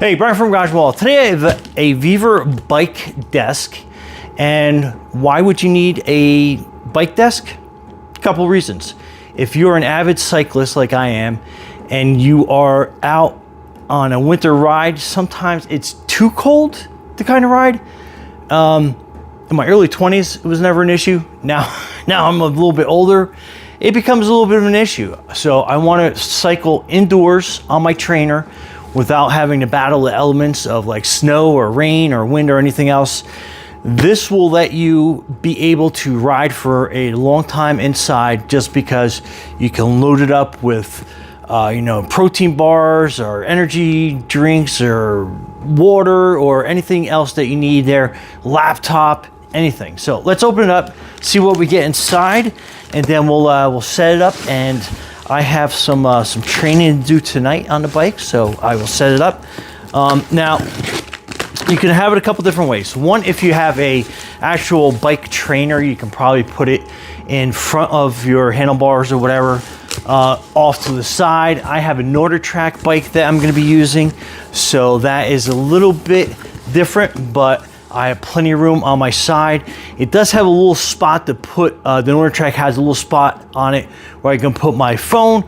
Hey, Brian from Garage Wall. Today I have a VEVOR bike desk. And why would you need a bike desk? A couple reasons. If you're an avid cyclist like I am, and you are out on a winter ride, sometimes it's too cold to kind of ride. In my early 20s, it was never an issue. Now I'm a little bit older. It becomes a little bit of an issue. So I want to cycle indoors on my trainer without having to battle the elements of like snow or rain or wind or anything else. This will let you be able to ride for a long time inside, just because you can load it up with protein bars or energy drinks or water or anything else that you need there, laptop, anything. So let's open it up, see what we get inside, and then we'll set it up. And I have some training to do tonight on the bike, so I will set it up. Now, you can have it a couple different ways. One, if you have a actual bike trainer, you can probably put it in front of your handlebars or whatever, off to the side. I have a NordicTrack bike that I'm going to be using, so that is a little bit different, but I have plenty of room on my side. It does have a little spot to put, the NordicTrack has a little spot on it where I can put my phone,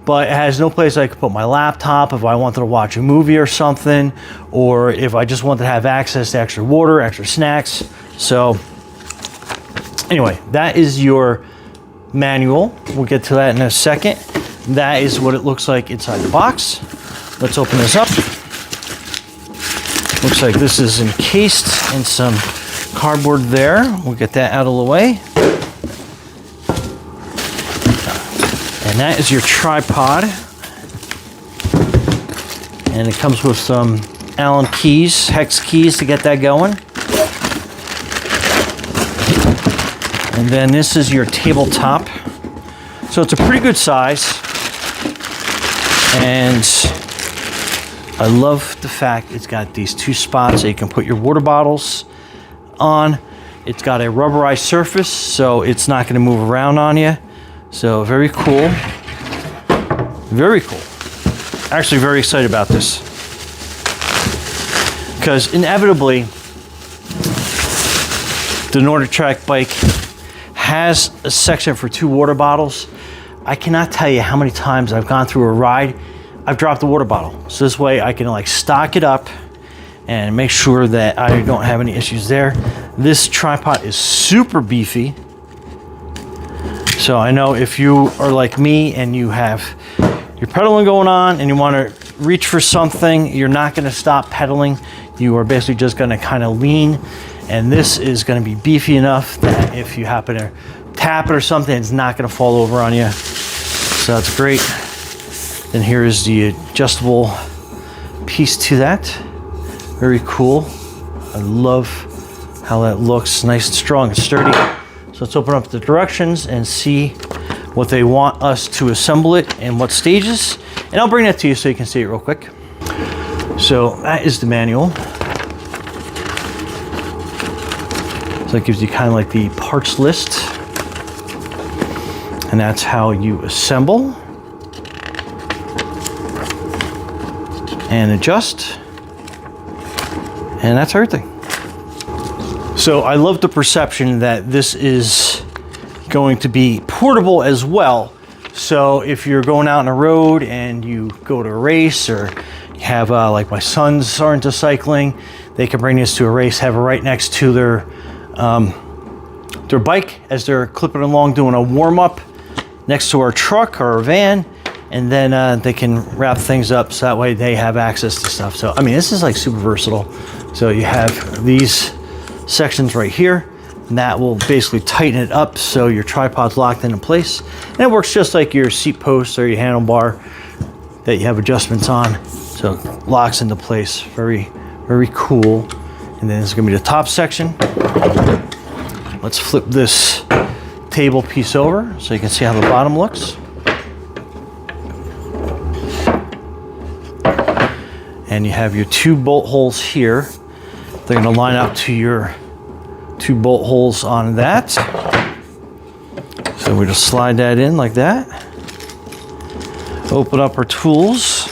but it has no place I could put my laptop if I wanted to watch a movie or something, or if I just wanted to have access to extra water, extra snacks. So anyway, that is your manual. We'll get to that in a second. That is what it looks like inside the box. Let's open this up. Looks like this is encased in some cardboard there. We'll get that out of the way. And that is your tripod. And it comes with some Allen keys, hex keys to get that going. And then this is your tabletop. So it's a pretty good size. And I love the fact it's got these two spots that you can put your water bottles on. It's got a rubberized surface, so it's not going to move around on you. So very cool. Very cool. Actually very excited about this, because inevitably the NordicTrack bike has a section for 2 water bottles. I cannot tell you how many times I've gone through a ride, I've dropped the water bottle. So this way I can like stock it up and make sure that I don't have any issues there. This tripod is super beefy. So I know if you are like me and you have your pedaling going on and you want to reach for something, you're not going to stop pedaling. You are basically just going to kind of lean, and this is going to be beefy enough that if you happen to tap it or something, it's not going to fall over on you. So that's great. Then here is the adjustable piece to that. Very cool. I love how that looks, nice and strong and sturdy. So let's open up the directions and see what they want us to assemble it and what stages. And I'll bring that to you so you can see it real quick. So that is the manual. So it gives you kind of like the parts list. And that's how you assemble and adjust. And that's everything. So I love the perception that this is going to be portable as well. So if you're going out on the road and you go to a race, or you have like my sons are into cycling, they can bring this to a race, have it right next to their bike as they're clipping along doing a warm-up next to our truck or our van, and then they can wrap things up so that way they have access to stuff. So I mean, this is like super versatile. So you have these sections right here, and that will basically tighten it up so your tripod's locked into place. And it works just like your seat post or your handlebar that you have adjustments on. So it locks into place. Very, very cool. And then it's gonna be the top section. Let's flip this table piece over so you can see how the bottom looks. And you have your 2 bolt holes here. They're going to line up to your 2 bolt holes on that. So we just slide that in like that. Open up our tools.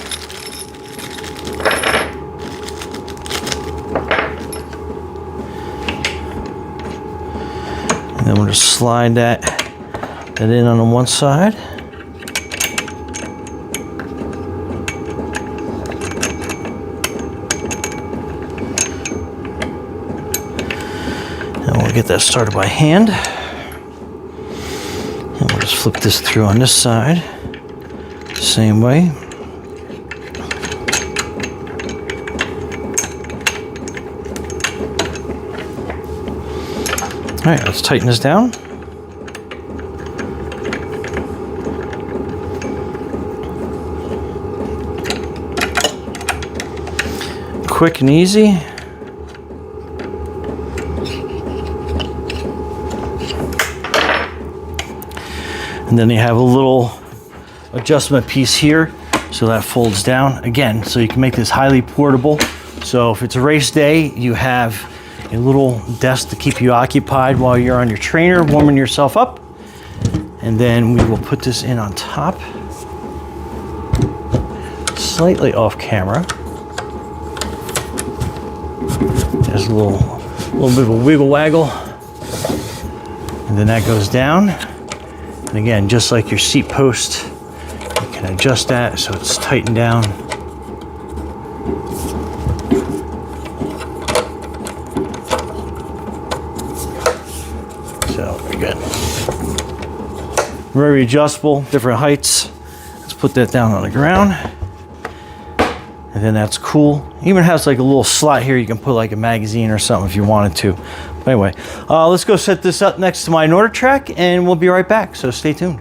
going to slide that in on the one side. And we'll get that started by hand. And we'll just flip this through on this side. Same way. All right, let's tighten this down. Quick and easy. And then you have a little adjustment piece here, so that folds down again, so you can make this highly portable. So if it's a race day, you have a little desk to keep you occupied while you're on your trainer, warming yourself up. And then we will put this in on top, slightly off camera. There's a little bit of a wiggle waggle. And then that goes down. And again, just like your seat post, you can adjust that so it's tightened down. So very good. Very adjustable, different heights. Let's put that down on the ground. And then that's cool. Even has like a little slot here. You can put like a magazine or something if you wanted to. But anyway, let's go set this up next to my NordicTrack and we'll be right back. So stay tuned.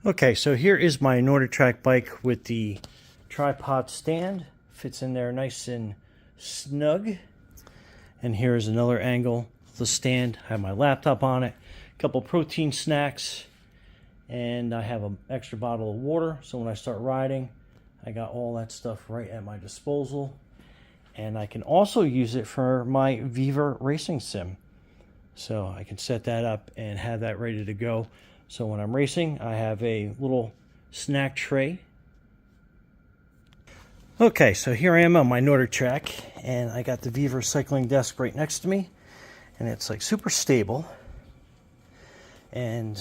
Okay, so here is my NordicTrack bike with the tripod stand. Fits in there nice and snug. And here's another angle of the stand. I have my laptop on it, a couple protein snacks, and I have an extra bottle of water. So when I start riding, I got all that stuff right at my disposal. And I can also use it for my VEVOR racing sim. So I can set that up and have that ready to go. So when I'm racing, I have a little snack tray. Okay, so here I am on my NordicTrack, and I got the VEVOR cycling desk right next to me, and it's like super stable. And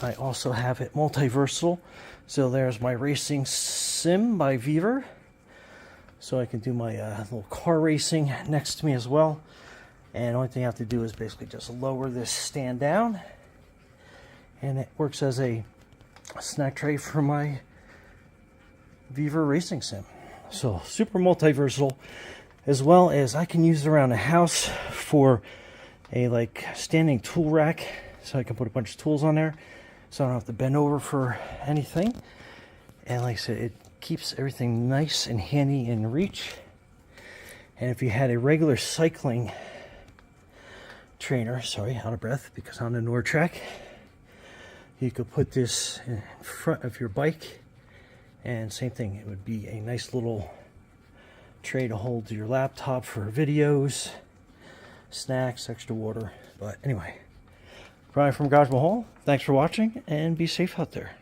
I also have it multi-versatile. So there's my racing sim by VEVOR. So I can do my little car racing next to me as well. And the only thing I have to do is basically just lower this stand down. And it works as a snack tray for my VEVOR racing sim. So super multi-versatile, as well as I can use it around the house for a like standing tool rack. So I can put a bunch of tools on there, so I don't have to bend over for anything. And like I said, it keeps everything nice and handy in reach. And if you had a regular cycling trainer, sorry, out of breath because I'm on the NordicTrack, you could put this in front of your bike, and same thing, it would be a nice little tray to hold your laptop for videos, snacks, extra water. But anyway, Brian from Garage Mahal, thanks for watching, and be safe out there.